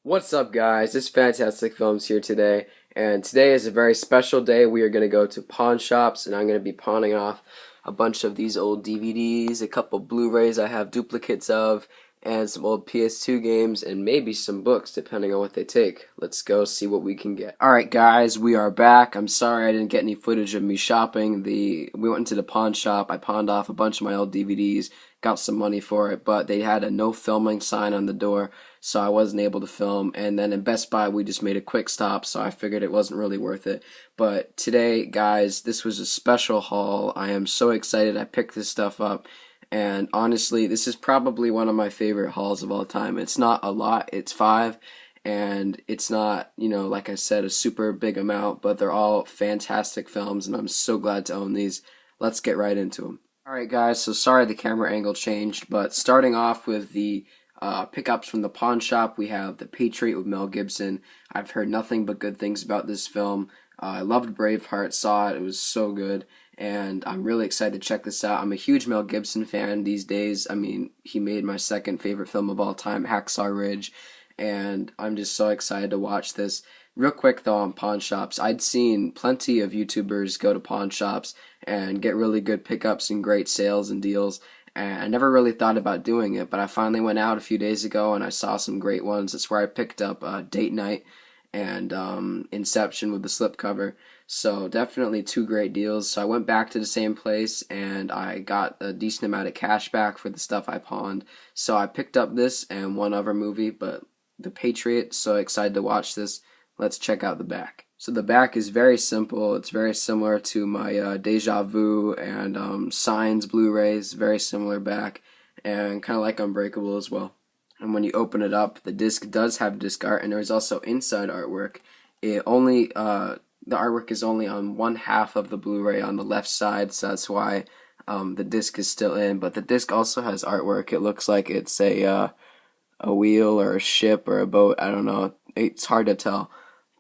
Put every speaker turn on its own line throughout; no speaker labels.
What's up, guys? It's Fantastic Films here today, and today is a very special day. We are going to go to pawn shops, and I'm going to be pawning off a bunch of these old DVDs, a couple Blu-rays I have duplicates of, and some old PS2 games, and maybe some books, depending on what they take. Let's go see what we can get. Alright, guys, we are back. I'm sorry I didn't get any footage of me shopping. We went into the pawn shop. I pawned off a bunch of my old DVDs, got some money for it, but they had a no filming sign on the door, so I wasn't able to film. And then in Best Buy, we just made a quick stop, so I figured it wasn't really worth it. But today, guys, this was a special haul. I am so excited I picked this stuff up. And honestly, this is probably one of my favorite hauls of all time. It's not a lot, it's 5, and it's not, like I said, a super big amount, but they're all fantastic films, and I'm so glad to own these. Let's get right into them. Alright, guys, so sorry the camera angle changed, but starting off with the pickups from the pawn shop, we have The Patriot with Mel Gibson. I've heard nothing but good things about this film. I loved Braveheart, saw it, it was so good, and I'm really excited to check this out. I'm a huge Mel Gibson fan these days. I mean, he made my second favorite film of all time, Hacksaw Ridge, and I'm just so excited to watch this. Real quick though, on pawn shops, I'd seen plenty of YouTubers go to pawn shops and get really good pickups and great sales and deals, and I never really thought about doing it, but I finally went out a few days ago and I saw some great ones. That's where I picked up Date Night and Inception with the slipcover. So definitely two great deals. So I went back to the same place and I got a decent amount of cash back for the stuff I pawned. So I picked up this and one other movie, but The Patriot. So excited to watch this. Let's check out the back. So the back is very simple. It's very similar to my Deja Vu and Signs Blu-rays. Very similar back, and kind of like Unbreakable as well. And when you open it up, the disc does have disc art, and there's also inside artwork. The artwork is only on one half of the Blu-ray on the left side, so that's why the disc is still in. But the disc also has artwork. It looks like it's a wheel or a ship or a boat. I don't know. It's hard to tell,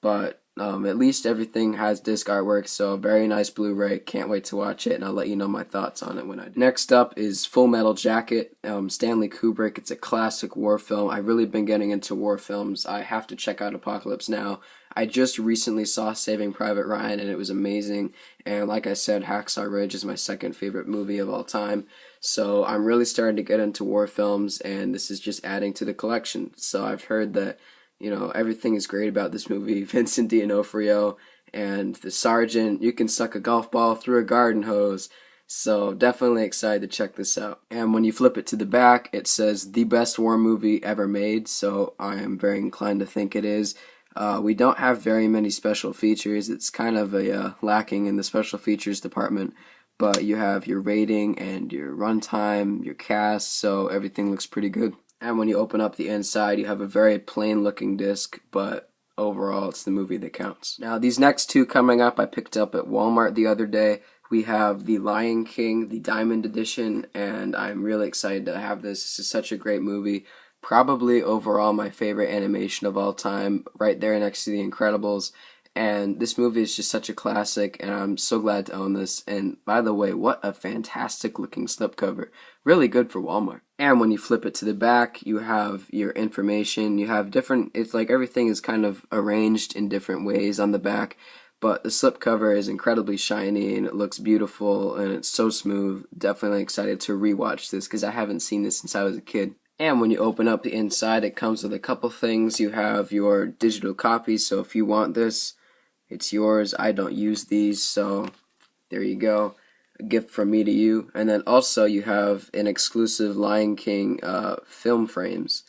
but at least everything has disc artwork, so very nice Blu-ray. Can't wait to watch it, and I'll let you know my thoughts on it when I do. Next up is Full Metal Jacket, Stanley Kubrick. It's a classic war film. I've really been getting into war films. I have to check out Apocalypse Now. I just recently saw Saving Private Ryan, and it was amazing. And like I said, Hacksaw Ridge is my second favorite movie of all time. So I'm really starting to get into war films, and this is just adding to the collection. So I've heard that everything is great about this movie. Vincent D'Onofrio and the sergeant, you can suck a golf ball through a garden hose. So definitely excited to check this out. And when you flip it to the back, it says the best war movie ever made, so I am very inclined to think it is. We don't have very many special features. It's kind of lacking in the special features department, but you have your rating and your runtime, your cast, so everything looks pretty good. And when you open up the inside, you have a very plain looking disc, but overall it's the movie that counts. Now these next two coming up I picked up at Walmart the other day. We have The Lion King, the Diamond Edition, and I'm really excited to have this. This is such a great movie. Probably overall my favorite animation of all time, right there next to The Incredibles. And this movie is just such a classic, and I'm so glad to own this. And by the way, what a fantastic looking slipcover. Really good for Walmart. And when you flip it to the back, you have your information. You have it's like everything is kind of arranged in different ways on the back. But the slipcover is incredibly shiny, and it looks beautiful, and it's so smooth. Definitely excited to rewatch this, because I haven't seen this since I was a kid. And when you open up the inside, it comes with a couple things. You have your digital copy, so if you want this, it's yours. I don't use these, so there you go. A gift from me to you. And then also you have an exclusive Lion King film frames,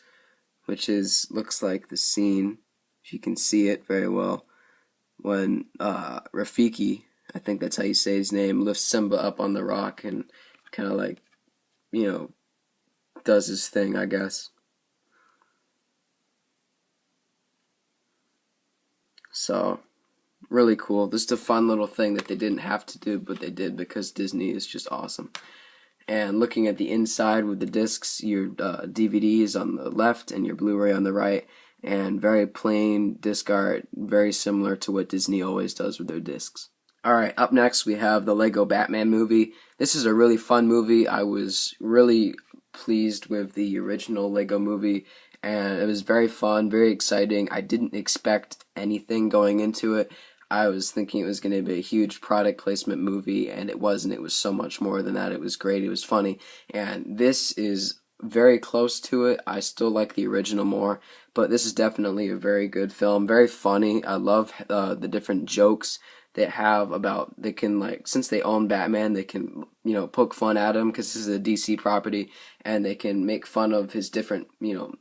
which looks like the scene, if you can see it very well, when Rafiki, I think that's how you say his name, lifts Simba up on the rock and kind of like, does his thing, I guess. So really cool. Just a fun little thing that they didn't have to do, but they did because Disney is just awesome. And looking at the inside with the discs, your DVD is on the left and your Blu-ray on the right, and very plain disc art, very similar to what Disney always does with their discs. Alright, up next we have the Lego Batman movie. This is a really fun movie. I was really pleased with the original Lego movie, and it was very fun, very exciting. I didn't expect anything going into it. I was thinking it was going to be a huge product placement movie, and it wasn't. It was so much more than that. It was great. It was funny, and this is very close to it. I still like the original more, but this is definitely a very good film. Very funny. I love the different jokes they have about, they can, like, since they own Batman, they can, poke fun at him because this is a DC property, and they can make fun of his different,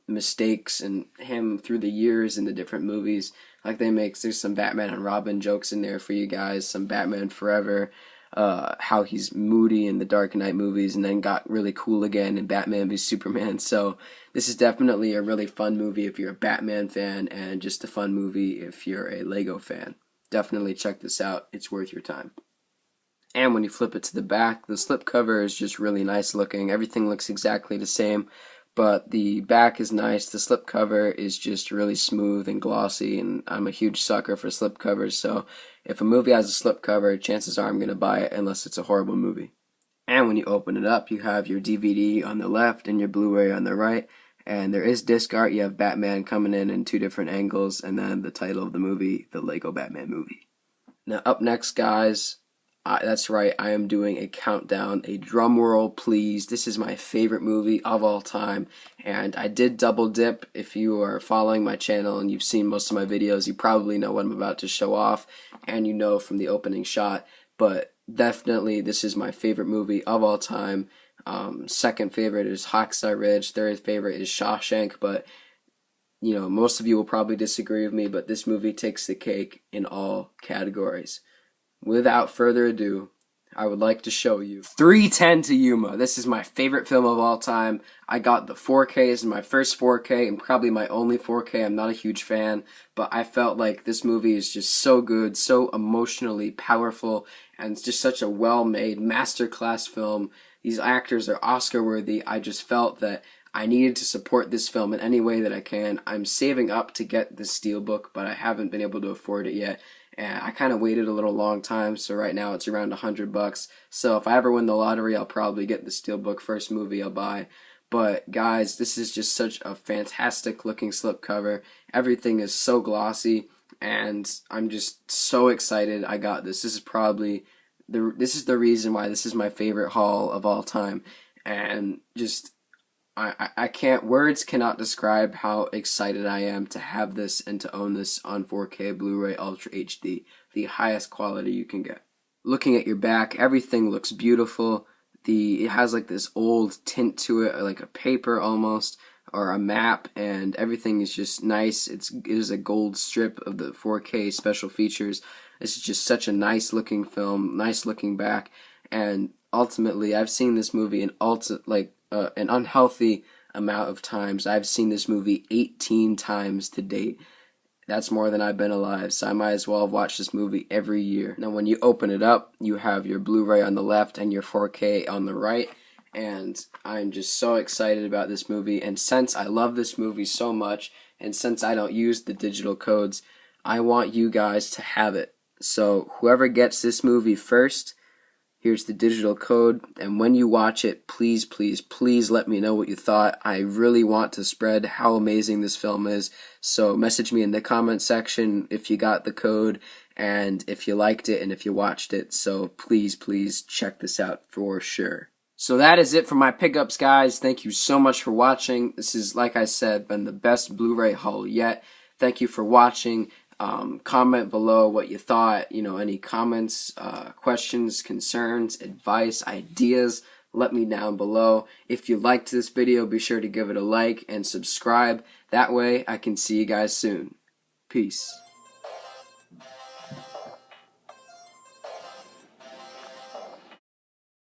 mistakes and him through the years in the different movies. Like, there's some Batman and Robin jokes in there for you guys, some Batman Forever, how he's moody in the Dark Knight movies and then got really cool again in Batman v Superman. So this is definitely a really fun movie if you're a Batman fan, and just a fun movie if you're a Lego fan. Definitely check this out. It's worth your time. And when you flip it to the back, the slipcover is just really nice looking. Everything looks exactly the same, but the back is nice. The slipcover is just really smooth and glossy, and I'm a huge sucker for slipcovers, so if a movie has a slipcover, chances are I'm going to buy it unless it's a horrible movie. And when you open it up, you have your DVD on the left and your Blu-ray on the right. And there is disc art. You have Batman coming in 2 different angles, and then the title of the movie, The Lego Batman Movie. Now, up next, guys, that's right, I am doing a countdown. A drum roll, please. This is my favorite movie of all time, and I did double dip. If you are following my channel and you've seen most of my videos, you probably know what I'm about to show off, and you know from the opening shot, but definitely this is my favorite movie of all time. Second favorite is Hacksaw Ridge. Third favorite is Shawshank, but most of you will probably disagree with me, but this movie takes the cake in all categories. Without further ado, I would like to show you 3:10 to Yuma. This is my favorite film of all time. I got the 4K. This is my first 4K and probably my only 4K. I'm not a huge fan, but I felt like this movie is just so good, so emotionally powerful, and it's just such a well-made masterclass film. These actors are Oscar-worthy. I just felt that I needed to support this film in any way that I can. I'm saving up to get the Steelbook, but I haven't been able to afford it yet. And I kind of waited a little long time, so right now it's around $100. So if I ever win the lottery, I'll probably get the Steelbook, first movie I'll buy. But guys, this is just such a fantastic looking slipcover. Everything is so glossy, and I'm just so excited I got this. This is probably this is the reason why this is my favorite haul of all time, and just I can't, words cannot describe how excited I am to have this and to own this on 4K Blu-ray Ultra HD, the highest quality you can get. Looking at your back, everything looks beautiful. It has like this old tint to it, like a paper almost, or a map, and everything is just nice. It is a gold strip of the 4K special features. This is just such a nice looking film, nice looking back, and ultimately I've seen this movie an unhealthy amount of times. I've seen this movie 18 times to date. That's more than I've been alive, so I might as well have watched this movie every year. Now when you open it up, you have your Blu-ray on the left and your 4K on the right, and I'm just so excited about this movie. And since I love this movie so much, and since I don't use the digital codes, I want you guys to have it. So whoever gets this movie first, here's the digital code, and when you watch it, please, please, please let me know what you thought. I really want to spread how amazing this film is, so message me in the comment section if you got the code, and if you liked it, and if you watched it, so please, please check this out for sure. So that is it for my pickups, guys. Thank you so much for watching. This is, like I said, been the best Blu-ray haul yet. Thank you for watching. Comment below what you thought, any comments, questions, concerns, advice, ideas, let me down below. If you liked this video, be sure to give it a like and subscribe. That way I can see you guys soon. Peace.